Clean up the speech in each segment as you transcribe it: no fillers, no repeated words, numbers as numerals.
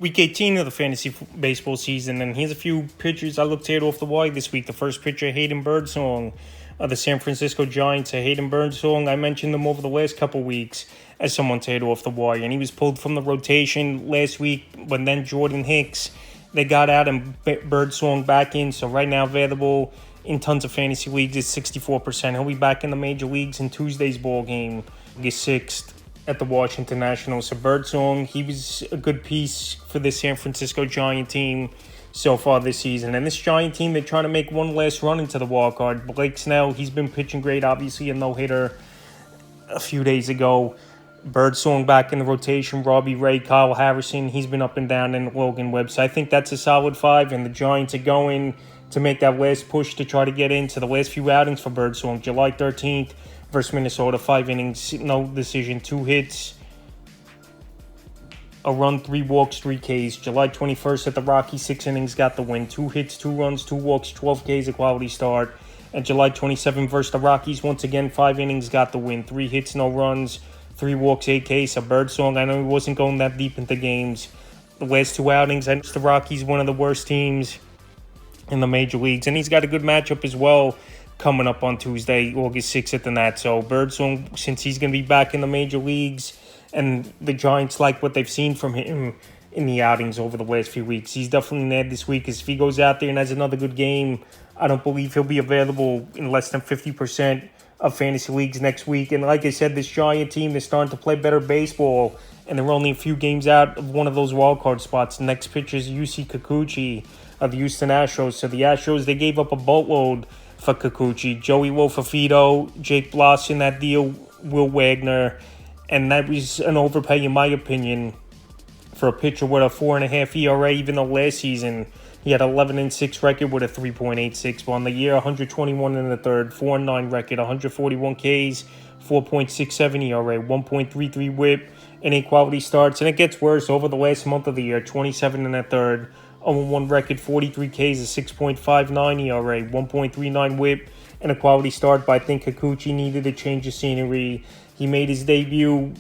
Week 18 of the fantasy baseball season, and here's a few pitchers I looked at off the wire this week. The first pitcher, Hayden Birdsong of the San Francisco Giants. Hayden Birdsong, I mentioned him over the last couple weeks as someone to hit off the wire, and he was pulled from the rotation last week, but then Jordan Hicks, they got out and Birdsong back in, so right now available in tons of fantasy leagues is 64%. He'll be back in the major leagues in Tuesday's ball game, August 6th. At the Washington Nationals. So Birdsong, he was a good piece for the San Francisco Giant team so far this season. And this Giant team, they're trying to make one last run into the wild card. Blake Snell, he's been pitching great, obviously a no-hitter a few days ago. Birdsong back in the rotation. Robbie Ray, Kyle Harrison, he's been up and down, and Logan Webb. So I think that's a solid five, and the Giants are going to make that last push to try to get into the last few outings for Birdsong. July 13th. Versus Minnesota, 5 innings, no decision, 2 hits, a run, 3 walks, 3 Ks. July 21st at the Rockies, 6 innings, got the win. 2 hits, 2 runs, 2 walks, 12 Ks, a quality start. And July 27th versus the Rockies, once again, 5 innings, got the win. 3 hits, no runs, 3 walks, 8 Ks. So Birdsong, I know he wasn't going that deep into games. The last 2 outings, I know the Rockies, one of the worst teams in the major leagues. And he's got a good matchup as well coming up on Tuesday, August 6th at the Nats. So Birdsong, since he's going to be back in the major leagues, and the Giants like what they've seen from him in the outings over the last few weeks, he's definitely an add this week. Because if he goes out there and has another good game, I don't believe he'll be available in less than 50% of fantasy leagues next week. And like I said, this Giant team, they're starting to play better baseball, and they're only a few games out of one of those wild card spots. The next pitcher is Yusei Kikuchi of the Houston Astros. So the Astros, they gave up a boatload for Kikuchi. Joey Wolfafito, Jake Bloss in that deal, Will Wagner, and that was an overpay in my opinion for a pitcher with a 4.5 ERA, even though last season he had 11-6 record with a 3.86. But on the year, 121 in the third, 4-9 record, 141 Ks, 4.67 ERA, 1.33 WHIP, and 8 quality starts. And it gets worse over the last month of the year, 27 in the third, 0-1 record, 43 Ks, a 6.59 ERA, 1.39 WHIP, and a quality start. But I think Kikuchi needed a change of scenery. He made his debut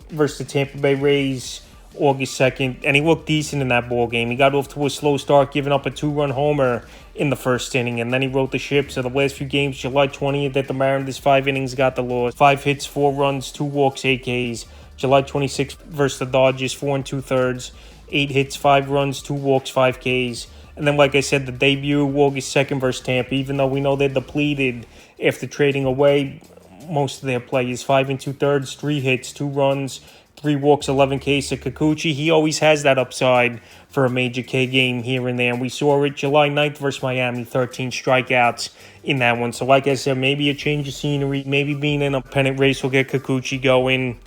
versus the Tampa Bay Rays August 2nd, and he looked decent in that ball game. He got off to a slow start, giving up a 2-run homer in the first inning, and then he wrote the ship. So the last few games, July 20th at the Mariners, 5 innings, got the loss. 5 hits, 4 runs, 2 walks, 8 Ks. July 26th versus the Dodgers, 4 2/3. 8 hits, 5 runs, 2 walks, 5 Ks. And then, like I said, the debut, August 2nd versus Tampa, even though we know they're depleted after trading away most of their players, 5 2/3, 3 hits, 2 runs, 3 walks, 11 Ks. So Kikuchi, he always has that upside for a major K game here and there. And we saw it July 9th versus Miami, 13 strikeouts in that one. So like I said, maybe a change of scenery, maybe being in a pennant race will get Kikuchi going.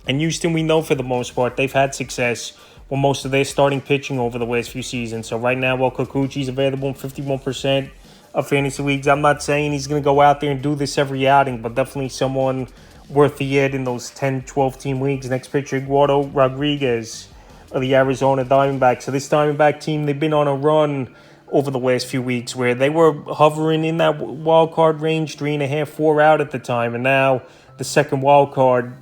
And Houston, we know for the most part, they've had success with most of their starting pitching over the last few seasons. So right now, while Kikuchi's available in 51% of fantasy leagues, I'm not saying he's going to go out there and do this every outing, but definitely someone worth the ad in those 10, 12-team leagues. Next pitcher, Eduardo Rodriguez of the Arizona Diamondbacks. So this Diamondback team, they've been on a run over the last few weeks where they were hovering in that wild card range, 3.5, 4 out at the time, and now the second wild card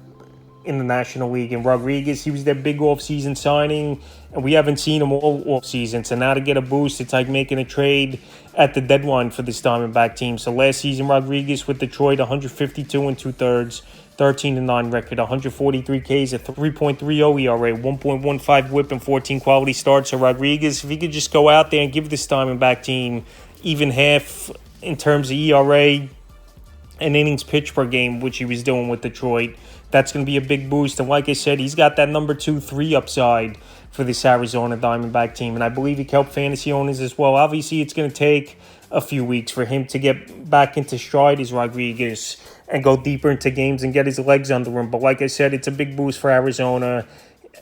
in the National League. And Rodriguez, he was their big offseason signing, and we haven't seen him all offseason. So now to get a boost, it's like making a trade at the deadline for this Diamondback team. So last season, Rodriguez with Detroit, 152 2/3, 13-9 record, 143 Ks, a 3.30 ERA, 1.15 WHIP, and 14 quality starts. So Rodriguez, if he could just go out there and give this Diamondback team even half in terms of ERA and innings pitched per game, which he was doing with Detroit, that's going to be a big boost. And like I said, he's got that number 2-3 upside for this Arizona Diamondback team. And I believe he can help fantasy owners as well. Obviously, it's going to take a few weeks for him to get back into stride as Rodriguez and go deeper into games and get his legs under him. But like I said, it's a big boost for Arizona.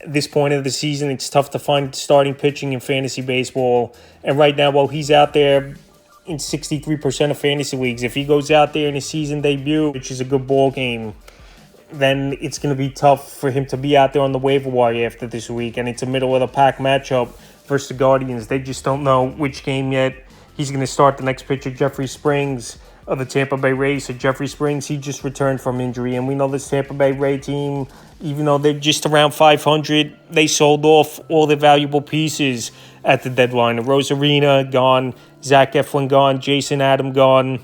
At this point of the season, it's tough to find starting pitching in fantasy baseball. And right now, while he's out there in 63% of fantasy leagues, if he goes out there in his season debut, which is a good ball game, then it's going to be tough for him to be out there on the waiver wire after this week. And it's a middle-of-the-pack matchup versus the Guardians. They just don't know which game yet He's going to start the next pitcher, Jeffrey Springs of the Tampa Bay Rays. So Jeffrey Springs, he just returned from injury. And we know this Tampa Bay Ray team, even though they're just around 500, they sold off all their valuable pieces at the deadline. The Rosarina gone, Zach Eflin gone, Jason Adam gone.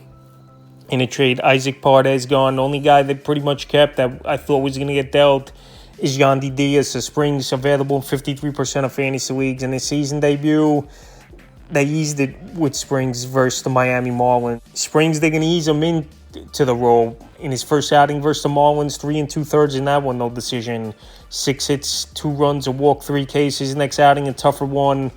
In a trade, Isaac Pardes gone. The only guy they pretty much kept that I thought was going to get dealt is Yandy Diaz. So Springs available in 53% of fantasy leagues. In his season debut, they eased it with Springs versus the Miami Marlins. Springs, they're going to ease him into the role. In his first outing versus the Marlins, 3 2/3 in that one, no decision. 6 hits, 2 runs, a walk, 3 Ks. Next outing, a tougher one,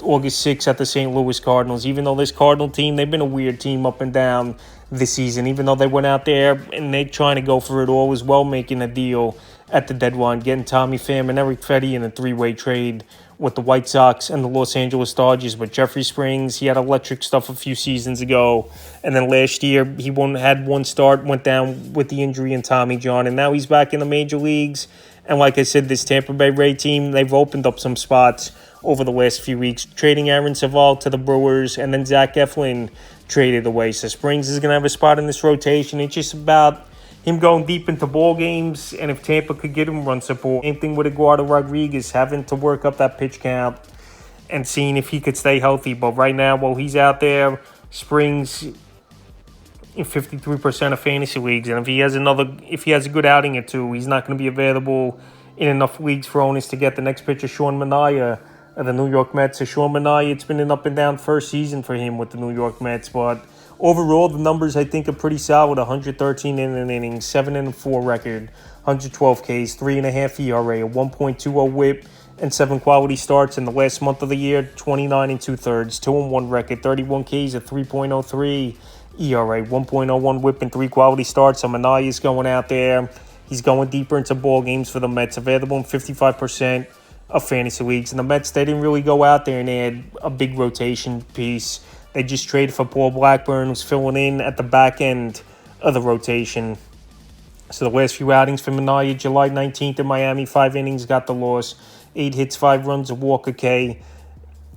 August 6th at the St. Louis Cardinals. Even though this Cardinal team, they've been a weird team up and down this season. Even though they went out there and they're trying to go for it all as well, making a deal at the deadline, getting Tommy Pham and Eric Fetty in a 3-way trade with the White Sox and the Los Angeles Dodgers. But Jeffrey Springs, he had electric stuff a few seasons ago. And then last year, he had one start, went down with the injury in Tommy John. And now he's back in the major leagues. And like I said, this Tampa Bay Ray team, they've opened up some spots over the last few weeks, trading Aaron Savall to the Brewers, and then Zach Eflin traded away. So Springs is going to have a spot in this rotation. It's just about him going deep into ball games, and if Tampa could get him run support. Same thing with Eduardo Rodriguez, having to work up that pitch count and seeing if he could stay healthy. But right now, while he's out there, Springs in 53% of fantasy leagues, and if he has a good outing or two, he's not going to be available in enough leagues for owners to get the next pitcher, Sean Manaea of the New York Mets. So Sean Manaea, it's been an up and down first season for him with the New York Mets, but overall, the numbers I think are pretty solid. 113 innings, 7-4 record, 112 Ks, 3.5 ERA, a 1.20 WHIP, and 7 quality starts in the last month of the year. 29 2/3, 2-1 record, 31 Ks, a 3.03 ERA, 1.01 WHIP, and 3 quality starts. So Manaea is going out there. He's going deeper into ball games for the Mets. Available in 55% of fantasy leagues. And the Mets, they didn't really go out there and add a big rotation piece. They just traded for Paul Blackburn, who's filling in at the back end of the rotation. So the last few outings for Manaea, July 19th in Miami, 5 innings, got the loss. 8 hits, 5 runs, a walk, a K.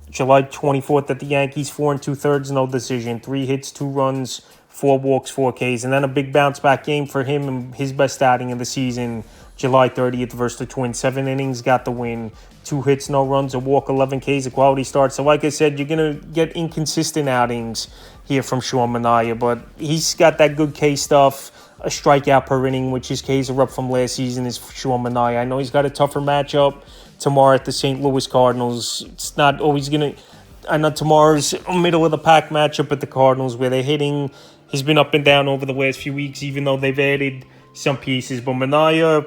July 24th at the Yankees, 4 2/3, no decision. 3 hits, 2 runs, 4 walks, 4 Ks. And then a big bounce back game for him and his best outing of the season, July 30th versus the Twins. 7 innings, got the win. 2 hits, no runs, a walk, 11 Ks, a quality start. So like I said, you're going to get inconsistent outings here from Sean Manaea, but he's got that good K stuff, a strikeout per inning, which his Ks are up from last season, is Sean Manaea. I know he's got a tougher matchup tomorrow at the St. Louis Cardinals. It's not always going to... I know tomorrow's a middle-of-the-pack matchup at the Cardinals where they're hitting. He's been up and down over the last few weeks, even though they've added some pieces. But Manaea,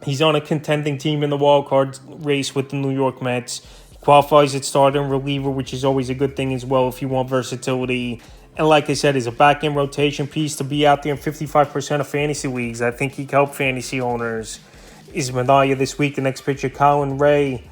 he's on a contending team in the wild card race with the New York Mets. He qualifies at starter and reliever, which is always a good thing as well if you want versatility. And like I said, is a back-end rotation piece to be out there in 55% of fantasy leagues. I think he can help fantasy owners. Is Manaea this week. The next pitcher, Colin Ray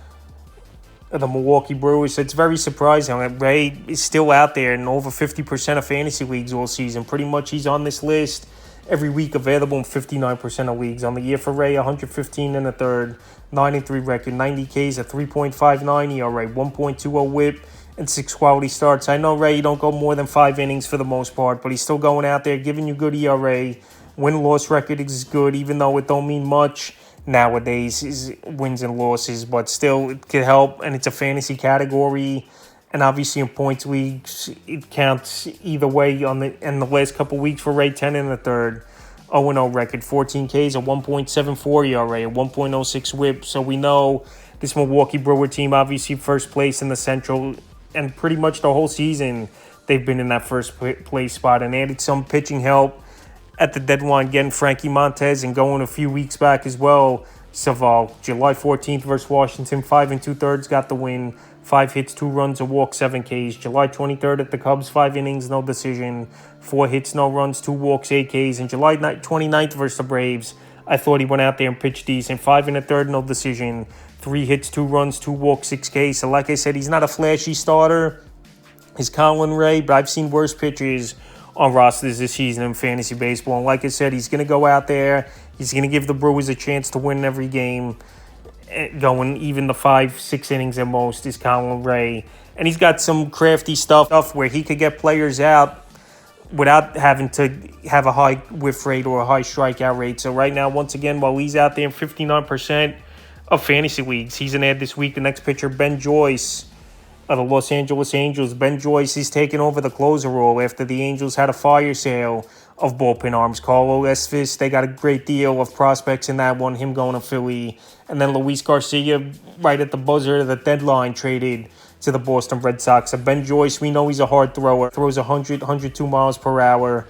of the Milwaukee Brewers. So it's very surprising that Ray is still out there in over 50% of fantasy leagues all season. Pretty much he's on this list every week, available in 59% of leagues. On the year for Ray, 115 1/3, 9-3 record, 90 Ks, a 3.59 ERA, 1.20 WHIP, and 6 quality starts. I know Ray, you don't go more than 5 innings for the most part, but he's still going out there, giving you good ERA. Win-loss record is good, even though it don't mean much nowadays, is wins and losses, but still it can help, and it's a fantasy category. And obviously in points leagues, it counts either way. In the last couple weeks for Ray, 10 1/3, 0-0 record, 14 Ks, a 1.74 ERA, a 1.06 WHIP. So we know this Milwaukee Brewer team, obviously first place in the Central, and pretty much the whole season they've been in that first place spot, and added some pitching help at the deadline, getting Frankie Montez, and going a few weeks back as well, Savall. July 14th versus Washington, 5 2/3, got the win. 5 hits, 2 runs, a walk, 7 Ks. July 23rd at the Cubs, 5 innings, no decision. 4 hits, no runs, 2 walks, 8 Ks. And July 29th versus the Braves, I thought he went out there and pitched decent. 5 1/3, no decision. 3 hits, 2 runs, 2 walks, 6 Ks. So like I said, he's not a flashy starter. He's Colin Ray, but I've seen worse pitchers on rosters this season in fantasy baseball. And like I said, he's going to go out there. He's going to give the Brewers a chance to win every game. going even the 5-6 innings at most, is Colin Ray. And he's got some crafty stuff where he could get players out without having to have a high whiff rate or a high strikeout rate. So right now, once again, while he's out there in 59% of fantasy leagues, he's an ad this week. The next pitcher, Ben Joyce of the Los Angeles Angels. Ben Joyce is taking over the closer role after the Angels had a fire sale of bullpen arms. Carlos Esvis, they got a great deal of prospects in that one, him going to Philly. And then Luis Garcia, right at the buzzer of the deadline, traded to the Boston Red Sox. So Ben Joyce, we know he's a hard thrower, throws 102 miles per hour.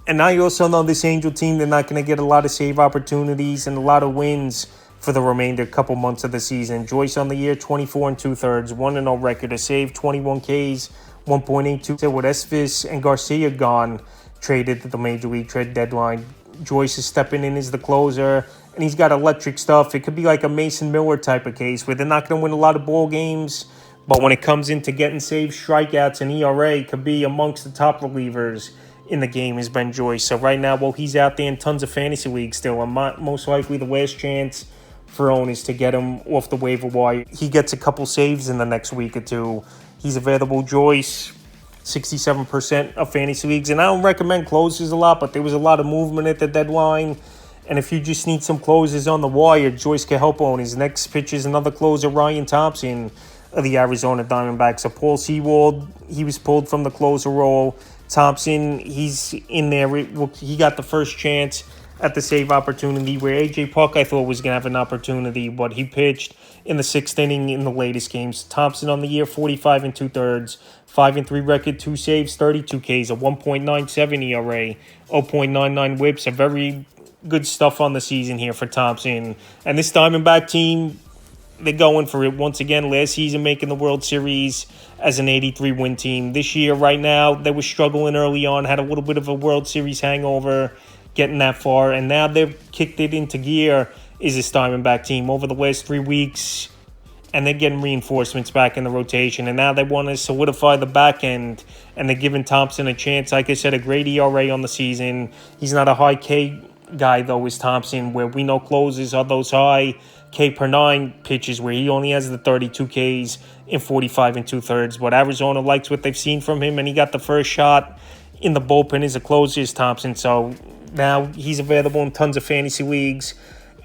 And I also know this Angel team, they're not going to get a lot of save opportunities and a lot of wins for the remainder couple months of the season. Joyce on the year, 24 2/3, 1-0 record, a save, 21 Ks, 1.82 with Esvis and Garcia gone, traded at the Major League trade deadline. Joyce is stepping in as the closer, and he's got electric stuff. It could be like a Mason Miller type of case where they're not going to win a lot of ball games, but when it comes into getting saves, strikeouts, and ERA, could be amongst the top relievers in the game is Ben Joyce. So right now, while he's out there in tons of fantasy leagues still, most likely the last chance for owners to get him off the waiver wire. He gets a couple saves in the next week or two. He's available. Joyce, 67% of fantasy leagues. And I don't recommend closers a lot, but there was a lot of movement at the deadline. And if you just need some closers on the wire, Joyce can help owners. Next pitch is another closer, Ryan Thompson of the Arizona Diamondbacks. So Paul Sewald, he was pulled from the closer role. Thompson, he's in there. He got the first chance at the save opportunity where A.J. Puck, I thought, was going to have an opportunity, but he pitched in the 6th inning in the latest games. Thompson on the year, 45 2/3, 5-3 record, 2 saves, 32 Ks, a 1.97 ERA, 0.99 whips, a very good stuff on the season here for Thompson. And this Diamondback team, they're going for it once again. Last season, making the World Series as an 83-win team. This year, right now, they were struggling early on, had a little bit of a World Series hangover, getting that far, and now they've kicked it into gear, is this Diamondback team over the last 3 weeks, and they're getting reinforcements back in the rotation, and now they want to solidify the back end, and they're giving Thompson a chance. Like I said, a great ERA on the season. He's not a high K guy, though, is Thompson, where we know closers are those high K per 9 pitches where he only has the 32 Ks in 45 2/3, but Arizona likes what they've seen from him, and he got the first shot in the bullpen as a closer, is Thompson. So now he's available in tons of fantasy leagues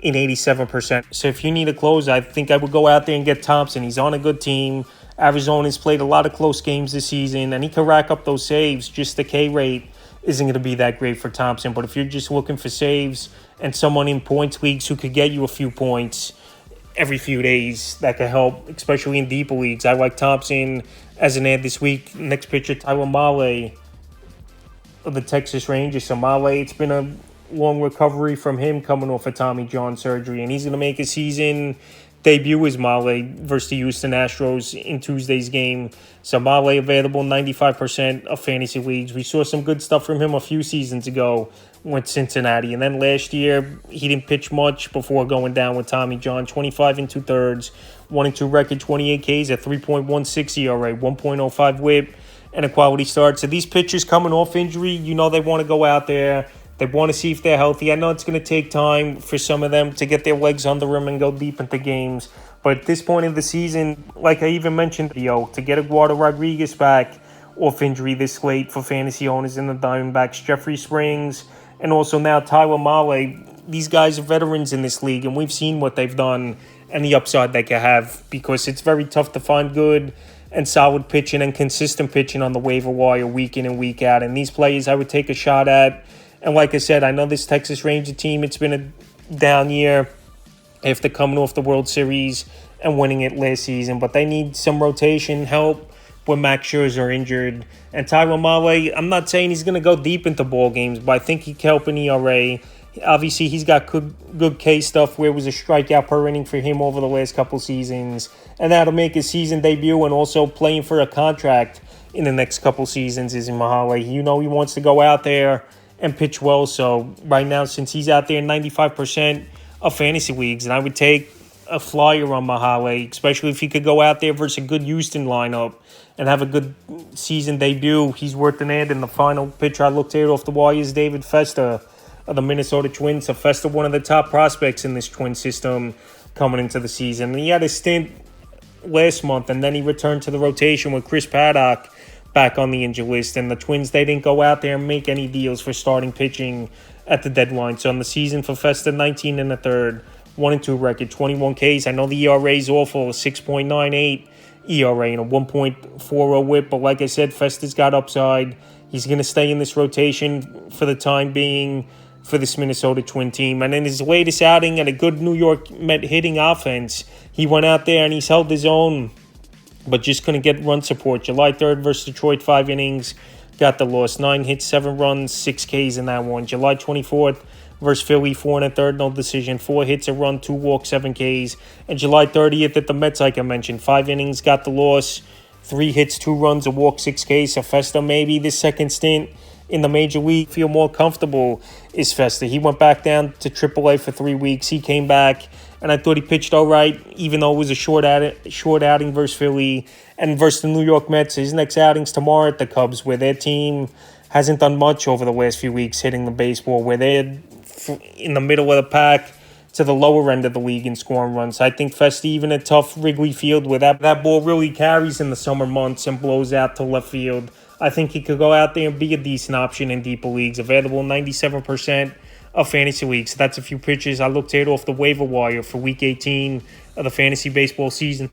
in 87%. So if you need a closer, I think I would go out there and get Thompson. He's on a good team. Arizona's played a lot of close games this season, and he can rack up those saves. Just the K rate isn't going to be that great for Thompson. But if you're just looking for saves and someone in points leagues who could get you a few points every few days, that could help, especially in deeper leagues. I like Thompson as an ad this week. Next pitcher, Tyler Mahle of the Texas Rangers. So Mahle, it's been a long recovery from him coming off of Tommy John surgery, and he's going to make a season debut as Mahle versus the Houston Astros in Tuesday's game. So Mahle available 95% of fantasy leagues. We saw some good stuff from him a few seasons ago with Cincinnati, and then last year he didn't pitch much before going down with Tommy John. 25 2/3, 1-2 record, 28 Ks, a 3.16 ERA, 1.05 WHIP, and a quality start. So these pitchers coming off injury, you know they want to go out there. They want to see if they're healthy. I know it's going to take time for some of them to get their legs under them and go deep into games. But at this point of the season, like I even mentioned, to get Eduardo Rodriguez back off injury this late for fantasy owners in the Diamondbacks, Jeffrey Springs, and also now Tyler Mahle. These guys are veterans in this league, and we've seen what they've done and the upside they can have, because it's very tough to find good and solid pitching and consistent pitching on the waiver wire week in and week out. And these players I would take a shot at. And like I said, I know this Texas Ranger team, it's been a down year after coming off the World Series and winning it last season, but they need some rotation help when Max Scherzer injured. And Tyler Mahle, I'm not saying he's going to go deep into ball games, but I think he can help in ERA. Obviously, he's got good K stuff where it was a strikeout per inning for him over the last couple seasons. And that'll make his season debut, and also playing for a contract in the next couple seasons is in Mahle. You know he wants to go out there and pitch well. So right now, since he's out there in 95% of fantasy leagues, and I would take a flyer on Mahle, especially if he could go out there versus a good Houston lineup and have a good season debut. He's worth an ad. And the final pitcher I looked at off the wire is David Festa of the Minnesota Twins. So Festa, one of the top prospects in this Twin system. coming into the season. And he had a stint last month, and then he returned to the rotation with Chris Paddock back on the injured list. And the Twins, they didn't go out there and make any deals for starting pitching at the deadline. So on the season for Festa, 19 and a third, 1-2 record, 21 Ks. I know the ERA is awful, 6.98 ERA and a 1.40 whip. But like I said, Festa's got upside. He's going to stay in this rotation for the time being for this Minnesota Twin team. And in his latest outing at a good New York Met hitting offense, he went out there and he's held his own, but just couldn't get run support. July 3rd versus Detroit, 5 innings, got the loss. 9 hits, 7 runs, 6 Ks in that one. July 24th versus Philly, 4 1/3, no decision. 4 hits, a run, 2 walks, 7 Ks. And July 30th at the Mets, like I mentioned, 5 innings, got the loss. 3 hits, 2 runs, a walk, 6 Ks. So Festa, maybe this second stint in the major league, feel more comfortable is Festa. He went back down to AAA for 3 weeks. He came back, and I thought he pitched all right, even though it was a short outing versus Philly and versus the New York Mets. His next outing's tomorrow at the Cubs, where their team hasn't done much over the last few weeks hitting the baseball, where they're in the middle of the pack to the lower end of the league in scoring runs. I think Festa, even at tough Wrigley Field, where that ball really carries in the summer months and blows out to left field, I think he could go out there and be a decent option in deeper leagues. Available 97% of fantasy leagues. So that's a few pitches I looked at off the waiver wire for Week 18 of the fantasy baseball season.